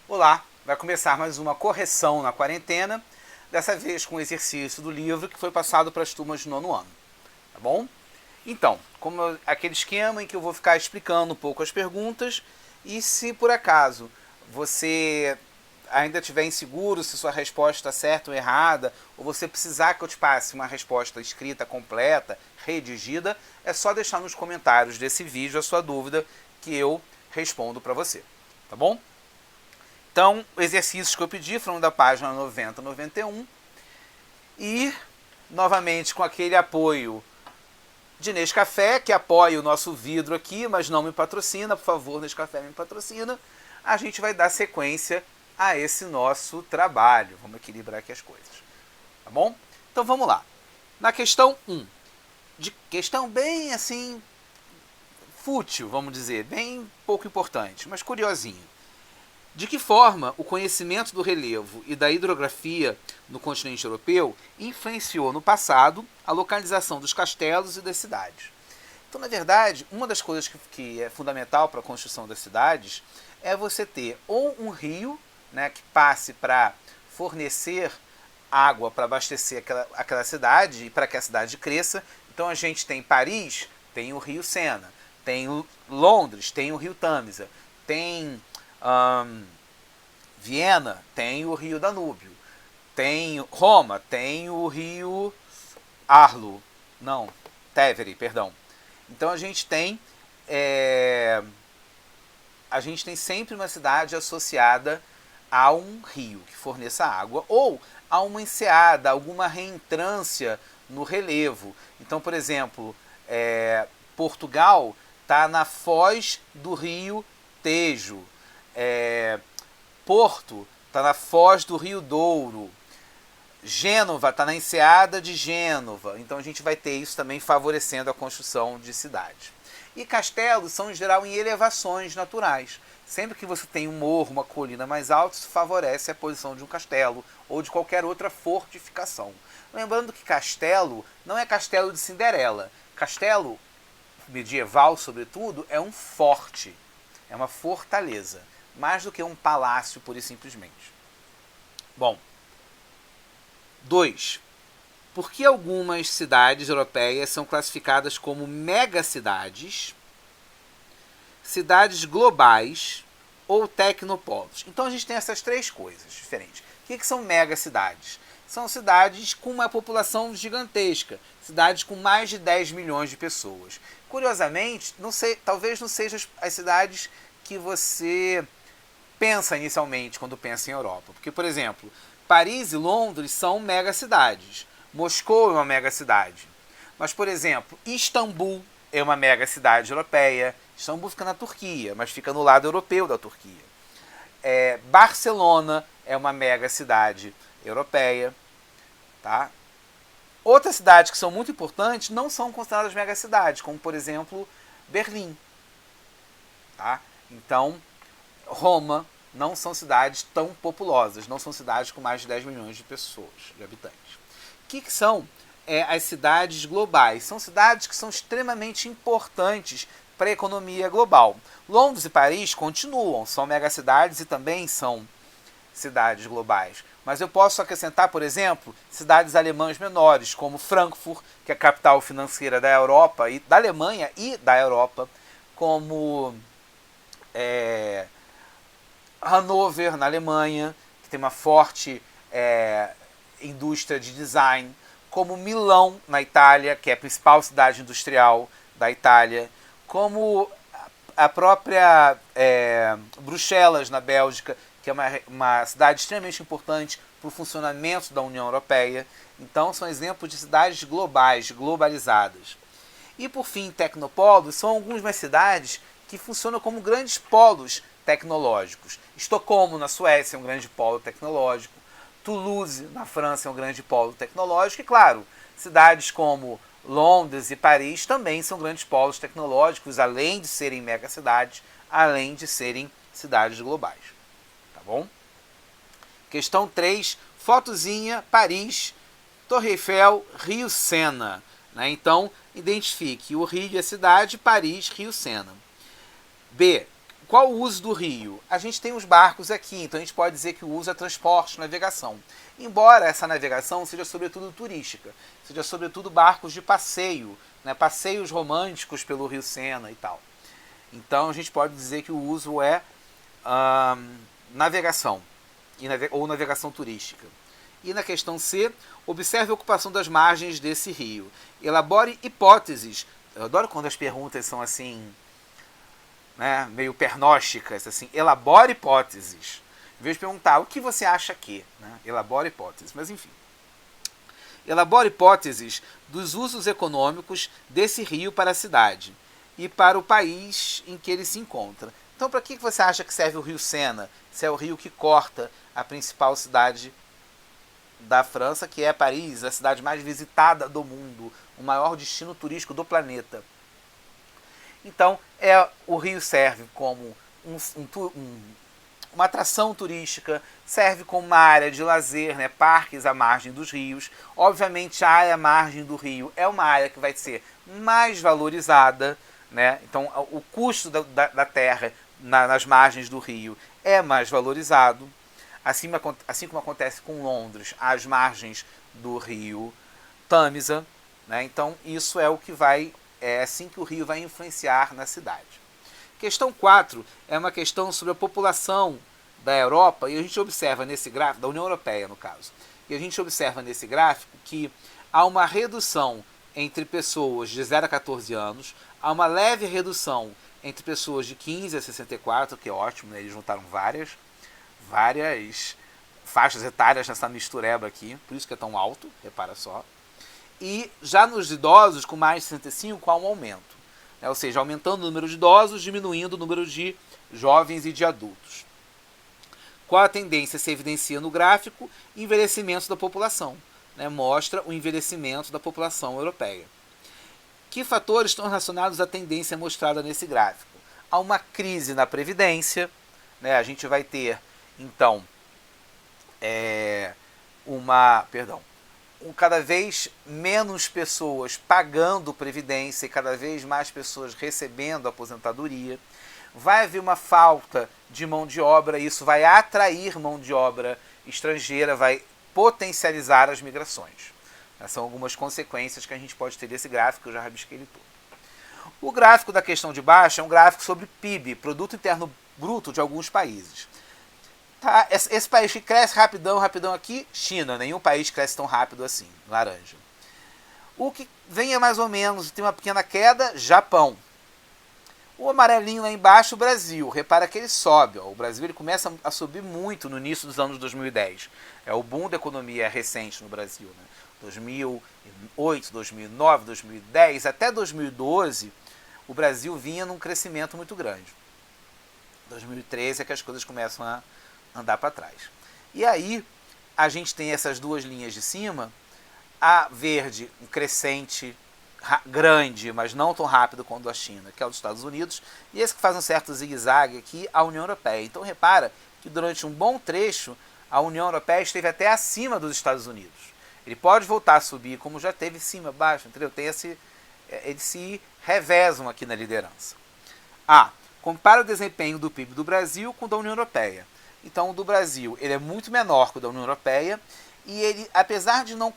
Olá, vai começar mais uma correção na quarentena, dessa vez com o exercício do livro que foi passado para as turmas de nono ano, tá bom? Então, como aquele esquema em que eu vou ficar explicando um pouco as perguntas e se por acaso você ainda estiver inseguro se sua resposta está certa ou errada, ou você precisar que eu te passe uma resposta escrita completa, redigida, é só deixar nos comentários desse vídeo a sua dúvida que eu respondo para você, tá bom? Então, exercícios que eu pedi foram da página 90 a 91 e, novamente, com aquele apoio de Nescafé, que apoia o nosso vidro aqui, mas não me patrocina, por favor, Nescafé me patrocina, a gente vai dar sequência a esse nosso trabalho. Vamos equilibrar aqui as coisas, tá bom? Então, vamos lá. Na questão 1, de questão bem, assim, fútil, vamos dizer, bem pouco importante, mas curiosinho. De que forma o conhecimento do relevo e da hidrografia no continente europeu influenciou no passado a localização dos castelos e das cidades? Então, na verdade, uma das coisas que é fundamental para a construção das cidades é você ter ou um rio, né, que passe para fornecer água para abastecer aquela cidade e para que a cidade cresça. Então a gente tem Paris, tem o rio Sena, tem Londres, tem o rio Tâmisa, tem Viena, tem o rio Danúbio, tem Roma, tem o rio Tevere, perdão. Então a gente tem sempre uma cidade associada a um rio que forneça água ou a uma enseada, alguma reentrância no relevo. Então, por exemplo, Portugal está na foz do rio Tejo. Porto está na foz do rio Douro. Gênova está na enseada de Gênova. Então a gente vai ter isso também favorecendo a construção de cidades. E castelos são, em geral, em elevações naturais. Sempre que você tem um morro, uma colina mais alta, isso favorece a posição de um castelo ou de qualquer outra fortificação. Lembrando que castelo não é castelo de Cinderela. Castelo medieval, sobretudo, é um forte, é uma fortaleza, mais do que um palácio, pura e simplesmente. Bom, 2. Por que algumas cidades europeias são classificadas como megacidades, cidades globais ou tecnopolos? Então a gente tem essas três coisas diferentes. O que são megacidades? São cidades com uma população gigantesca, cidades com mais de 10 milhões de pessoas. Curiosamente, talvez não sejam as cidades que você pensa inicialmente quando pensa em Europa. Porque, por exemplo, Paris e Londres são megacidades. Moscou é uma megacidade. Mas, por exemplo, Istambul é uma megacidade europeia. Istambul fica na Turquia, mas fica no lado europeu da Turquia. Barcelona é uma megacidade europeia. Tá? Outras cidades que são muito importantes não são consideradas megacidades, como, por exemplo, Berlim. Tá? Então, Roma não são cidades tão populosas, não são cidades com mais de 10 milhões de pessoas, de habitantes. O que são as cidades globais? São cidades que são extremamente importantes para a economia global. Londres e Paris continuam, são megacidades e também são cidades globais. Mas eu posso acrescentar, por exemplo, cidades alemãs menores, como Frankfurt, que é a capital financeira da Europa, e da Alemanha e da Europa, como Hannover, na Alemanha, que tem uma forte indústria de design, como Milão, na Itália, que é a principal cidade industrial da Itália, como a própria Bruxelas, na Bélgica, que é uma cidade extremamente importante para o funcionamento da União Europeia. Então, são exemplos de cidades globais, globalizadas. E, por fim, tecnopolos são algumas cidades que funcionam como grandes polos tecnológicos. Estocolmo, na Suécia, é um grande polo tecnológico. Toulouse, na França, é um grande polo tecnológico. E, claro, cidades como Londres e Paris também são grandes polos tecnológicos, além de serem megacidades, além de serem cidades globais. Tá bom? Questão 3, fotozinha, Paris, Torre Eiffel, Rio Sena. Né? Então, identifique o Rio e a cidade, Paris, Rio Sena. B, Qual o uso do rio? A gente tem os barcos aqui, então a gente pode dizer que o uso é transporte, navegação. Embora essa navegação seja sobretudo turística, seja sobretudo barcos de passeio, né, passeios românticos pelo Rio Sena e tal. Então a gente pode dizer que o uso é navegação, ou navegação turística. E na questão C, observe a ocupação das margens desse rio. Elabore hipóteses. Eu adoro quando as perguntas são assim, né, meio pernósticas, assim, elabore hipóteses. Em vez de perguntar o que você acha que, né, elabore hipóteses, mas enfim. Elabore hipóteses dos usos econômicos desse rio para a cidade e para o país em que ele se encontra. Então, para que você acha que serve o rio Sena? Se é o rio que corta a principal cidade da França, que é Paris, a cidade mais visitada do mundo, o maior destino turístico do planeta. Então, o rio serve como uma atração turística, serve como uma área de lazer, né, parques à margem dos rios. Obviamente, a área à margem do rio é uma área que vai ser mais valorizada, né? Então, o custo da terra nas margens do rio é mais valorizado. Assim como acontece com Londres, às margens do rio Tâmisa, né? Então, isso é o que é assim que o rio vai influenciar na cidade. Questão 4 é uma questão sobre a população da Europa, e a gente observa nesse gráfico, da União Europeia no caso, e a gente observa nesse gráfico que há uma redução entre pessoas de 0 a 14 anos, há uma leve redução entre pessoas de 15 a 64, que é ótimo, né? Eles juntaram várias faixas etárias nessa mistureba aqui, por isso que é tão alto, repara só. E já nos idosos com mais de 65 há um aumento, né? Ou seja, aumentando o número de idosos, diminuindo o número de jovens e de adultos. Qual a tendência se evidencia no gráfico? Envelhecimento da população, né? Mostra o envelhecimento da população europeia. Que fatores estão relacionados à tendência mostrada nesse gráfico? Há uma crise na Previdência, né? A gente vai ter, então, cada vez menos pessoas pagando previdência e cada vez mais pessoas recebendo aposentadoria. Vai haver uma falta de mão de obra, isso vai atrair mão de obra estrangeira, vai potencializar as migrações. São algumas consequências que a gente pode ter desse gráfico, eu já rabisquei ele todo. O gráfico da questão de baixo é um gráfico sobre PIB, Produto Interno Bruto de alguns países. Tá? Esse país que cresce rapidão aqui, China. Nenhum país cresce tão rápido assim, laranja. O que vem é mais ou menos, tem uma pequena queda, Japão. O amarelinho lá embaixo, o Brasil. Repara que ele sobe. Ó. O Brasil ele começa a subir muito no início dos anos 2010. É o boom da economia recente no Brasil. Né? 2008, 2009, 2010, até 2012, o Brasil vinha num crescimento muito grande. 2013 é que as coisas começam a andar para trás. E aí, a gente tem essas duas linhas de cima, a verde, um crescente grande, mas não tão rápido quanto a China, que é o dos Estados Unidos, e esse que faz um certo zigue-zague aqui, a União Europeia. Então, repara que durante um bom trecho, a União Europeia esteve até acima dos Estados Unidos. Ele pode voltar a subir, como já teve cima, baixo, entendeu? Eles se revezam aqui na liderança. Compara o desempenho do PIB do Brasil com o da União Europeia. Então, o do Brasil ele é muito menor que o da União Europeia e ele, apesar de não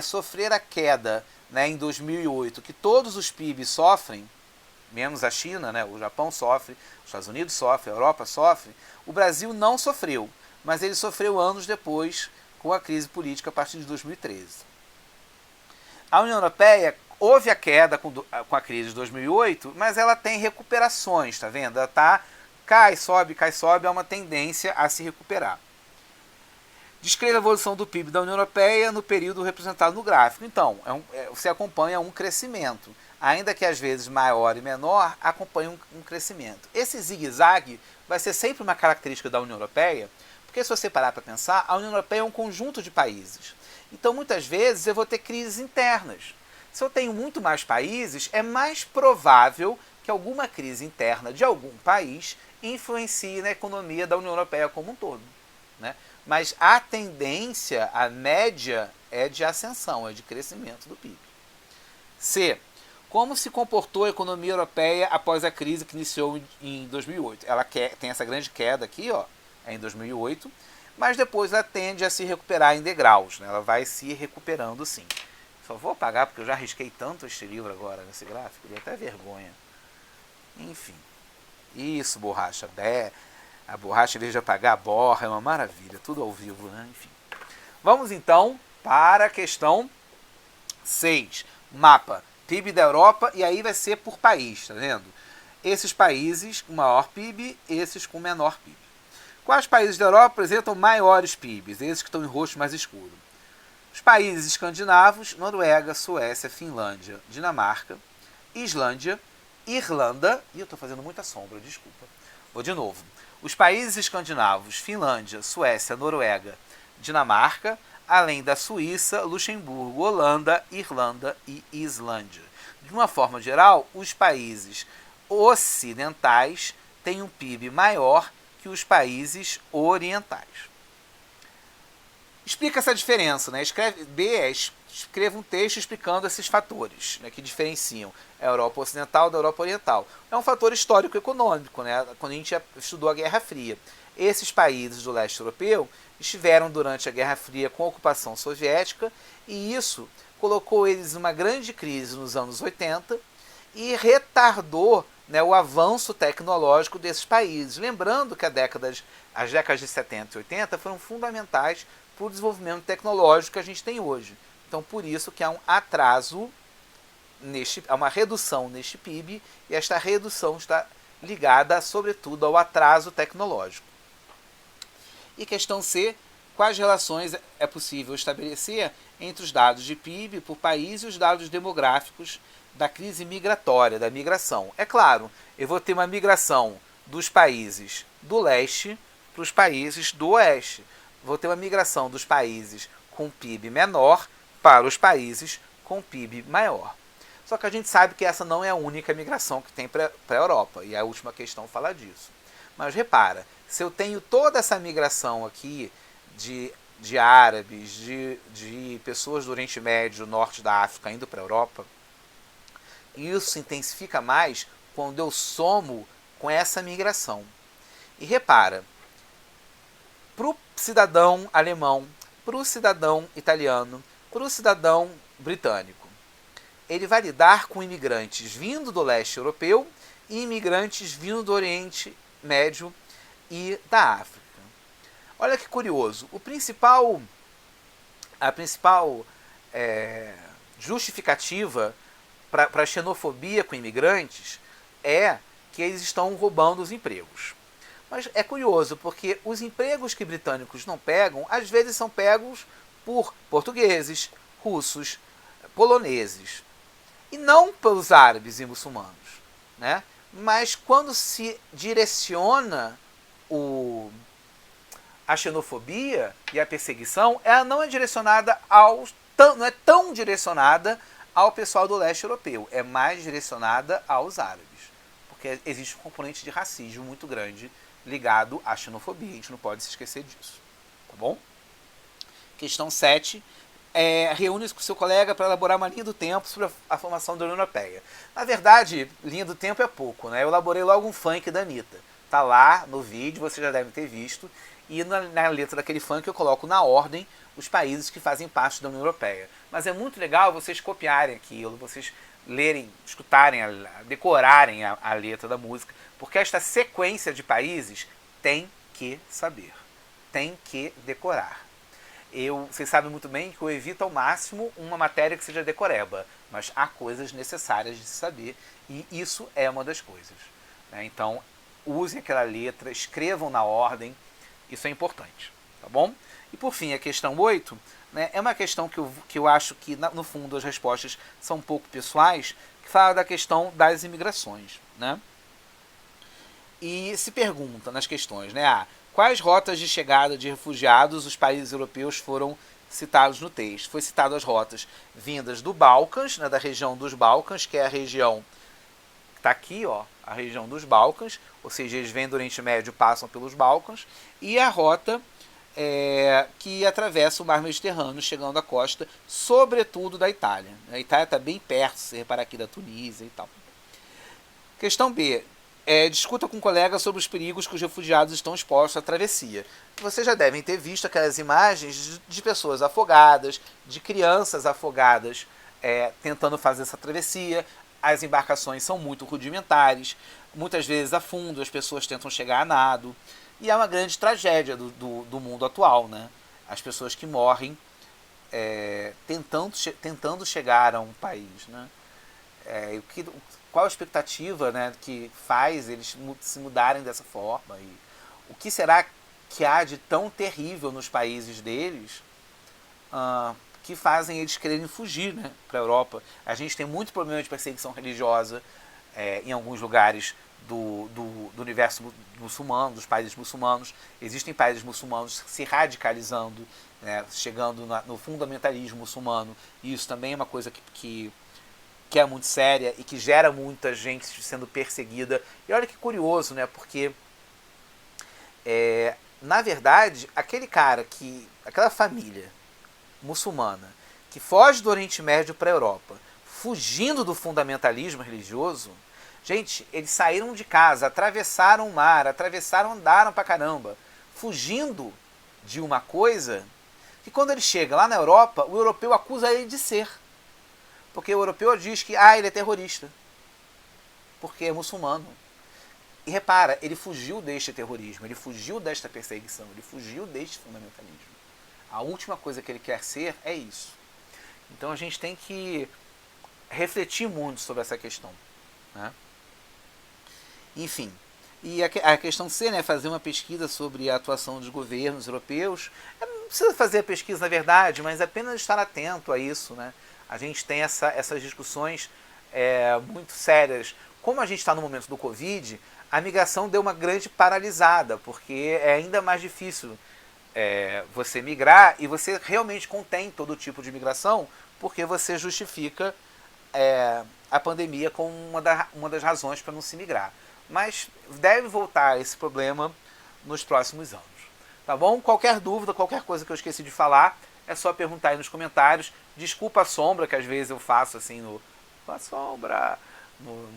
sofrer a queda, né, em 2008, que todos os PIBs sofrem, menos a China, né, o Japão sofre, os Estados Unidos sofrem, a Europa sofre, o Brasil não sofreu, mas ele sofreu anos depois com a crise política a partir de 2013. A União Europeia houve a queda com a crise de 2008, mas ela tem recuperações, tá vendo? Ela cai, sobe, é uma tendência a se recuperar. Descreva a evolução do PIB da União Europeia no período representado no gráfico. Então, você acompanha um crescimento. Ainda que às vezes maior e menor, acompanha um crescimento. Esse zigue-zague vai ser sempre uma característica da União Europeia, porque se você parar para pensar, a União Europeia é um conjunto de países. Então, muitas vezes, eu vou ter crises internas. Se eu tenho muito mais países, é mais provável que alguma crise interna de algum país influencie na economia da União Europeia como um todo, né? Mas a tendência, a média, é de ascensão, é de crescimento do PIB. C. Como se comportou a economia europeia após a crise que iniciou em 2008? Ela tem essa grande queda aqui, ó, em 2008, mas depois ela tende a se recuperar em degraus, né? Ela vai se recuperando sim. Só vou apagar porque eu já risquei tanto este livro agora nesse gráfico, deu até vergonha. Enfim. Isso, borracha. A borracha, em vez de apagar a borra, é uma maravilha. Tudo ao vivo, né? Enfim. Vamos então para a questão 6. Mapa. PIB da Europa, e aí vai ser por país, tá vendo? Esses países com maior PIB, esses com menor PIB. Quais países da Europa apresentam maiores PIBs? Esses que estão em roxo mais escuro. Os países escandinavos, Noruega, Suécia, Finlândia, Dinamarca, Islândia, Irlanda, e eu estou fazendo muita sombra, desculpa. Vou de novo. Os países escandinavos, Finlândia, Suécia, Noruega, Dinamarca, além da Suíça, Luxemburgo, Holanda, Irlanda e Islândia. De uma forma geral, os países ocidentais têm um PIB maior que os países orientais. Explica essa diferença, né? Escreva um texto explicando esses fatores, né, que diferenciam a Europa Ocidental da Europa Oriental. É um fator histórico-econômico, né? Quando a gente estudou a Guerra Fria. Esses países do leste europeu estiveram durante a Guerra Fria com a ocupação soviética e isso colocou eles em uma grande crise nos anos 80 e retardou, né, o avanço tecnológico desses países. Lembrando que as décadas de 70 e 80 foram fundamentais para o desenvolvimento tecnológico que a gente tem hoje. Então, por isso que há um atraso, há uma redução neste PIB, e esta redução está ligada, sobretudo, ao atraso tecnológico. E questão C, quais relações é possível estabelecer entre os dados de PIB por país e os dados demográficos da crise migratória, da migração? É claro, eu vou ter uma migração dos países do leste para os países do oeste. Vou ter uma migração dos países com PIB menor para os países com PIB maior. Só que a gente sabe que essa não é a única migração que tem para a Europa, e a última questão fala disso. Mas repara, se eu tenho toda essa migração aqui de árabes, de pessoas do Oriente Médio, do norte da África, indo para a Europa, isso se intensifica mais quando eu somo com essa migração. E repara, para o cidadão alemão, para o cidadão italiano, para o cidadão britânico, ele vai lidar com imigrantes vindo do leste europeu e imigrantes vindo do Oriente Médio e da África. Olha que curioso, a principal justificativa para a xenofobia com imigrantes é que eles estão roubando os empregos. Mas é curioso, porque os empregos que britânicos não pegam, às vezes são pegos por portugueses, russos, poloneses, e não pelos árabes e muçulmanos, né? Mas quando se direciona a xenofobia e a perseguição, ela não é direcionada não é tão direcionada ao pessoal do leste europeu, é mais direcionada aos árabes, porque existe um componente de racismo muito grande ligado à xenofobia, a gente não pode se esquecer disso, tá bom? Questão 7. Reúne-se com seu colega para elaborar uma linha do tempo sobre a formação da União Europeia. Na verdade, linha do tempo é pouco, né? Eu elaborei logo um funk da Anitta. Tá lá no vídeo, você já deve ter visto. E na letra daquele funk eu coloco na ordem os países que fazem parte da União Europeia. Mas é muito legal vocês copiarem aquilo, vocês lerem, escutarem, decorarem a letra da música, porque esta sequência de países tem que saber, tem que decorar. Vocês sabem muito bem que eu evito ao máximo uma matéria que seja decoreba, mas há coisas necessárias de se saber e isso é uma das coisas, né? Então, usem aquela letra, escrevam na ordem, isso é importante, tá bom? E por fim, a questão 8, né, é uma questão que eu acho que, no fundo, as respostas são um pouco pessoais, que fala da questão das imigrações, né? E se pergunta nas questões, né? Quais rotas de chegada de refugiados os países europeus foram citados no texto? Foi citado as rotas vindas do Balcãs, né, da região dos Balcãs, que é a região que está aqui, ó, a região dos Balcãs, ou seja, eles vêm do Oriente Médio e passam pelos Balcãs, e a rota que atravessa o mar Mediterrâneo, chegando à costa, sobretudo da Itália. A Itália está bem perto, se reparar aqui, da Tunísia e tal. Questão B. Discuta com colegas sobre os perigos que os refugiados estão expostos à travessia. Vocês já devem ter visto aquelas imagens de pessoas afogadas, de crianças afogadas tentando fazer essa travessia. As embarcações são muito rudimentares, muitas vezes afundam, as pessoas tentam chegar a nado. E é uma grande tragédia do mundo atual, né? As pessoas que morrem tentando chegar a um país, né? Qual a expectativa, né, que faz eles se mudarem dessa forma? E o que será que há de tão terrível nos países deles que fazem eles quererem fugir, né, para a Europa? A gente tem muito problema de perseguição religiosa em alguns lugares do universo muçulmano, dos países muçulmanos. Existem países muçulmanos se radicalizando, né, chegando no fundamentalismo muçulmano, e isso também é uma coisa que é muito séria e que gera muita gente sendo perseguida. E olha que curioso, né, porque na verdade aquela família muçulmana que foge do Oriente Médio para a Europa, fugindo do fundamentalismo religioso. Gente, eles saíram de casa, atravessaram o mar, andaram pra caramba, fugindo de uma coisa que quando ele chega lá na Europa, o europeu acusa ele de ser. Porque o europeu diz que ele é terrorista, porque é muçulmano. E repara, ele fugiu deste terrorismo, ele fugiu desta perseguição, ele fugiu deste fundamentalismo. A última coisa que ele quer ser é isso. Então a gente tem que refletir muito sobre essa questão, né? Enfim, e a questão C, né, fazer uma pesquisa sobre a atuação dos governos europeus. Não precisa fazer a pesquisa, na verdade, mas apenas estar atento a isso, né? A gente tem essas discussões muito sérias. Como a gente está no momento do Covid, a migração deu uma grande paralisada, porque é ainda mais difícil você migrar, e você realmente contém todo tipo de migração, porque você justifica a pandemia como uma das razões para não se migrar. Mas deve voltar esse problema nos próximos anos. Tá bom? Qualquer dúvida, qualquer coisa que eu esqueci de falar, é só perguntar aí nos comentários. Desculpa a sombra que às vezes eu faço assim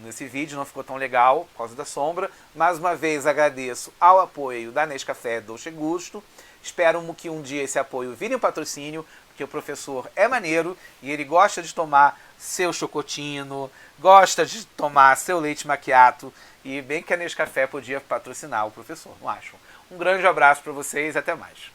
nesse vídeo, não ficou tão legal por causa da sombra. Mais uma vez agradeço ao apoio da Nescafé Dolce Gusto. Espero que um dia esse apoio vire um patrocínio, porque o professor é maneiro e ele gosta de tomar seu chocotino, gosta de tomar seu leite macchiato, e bem que a Nescafé podia patrocinar o professor, não acham? Um grande abraço para vocês e até mais.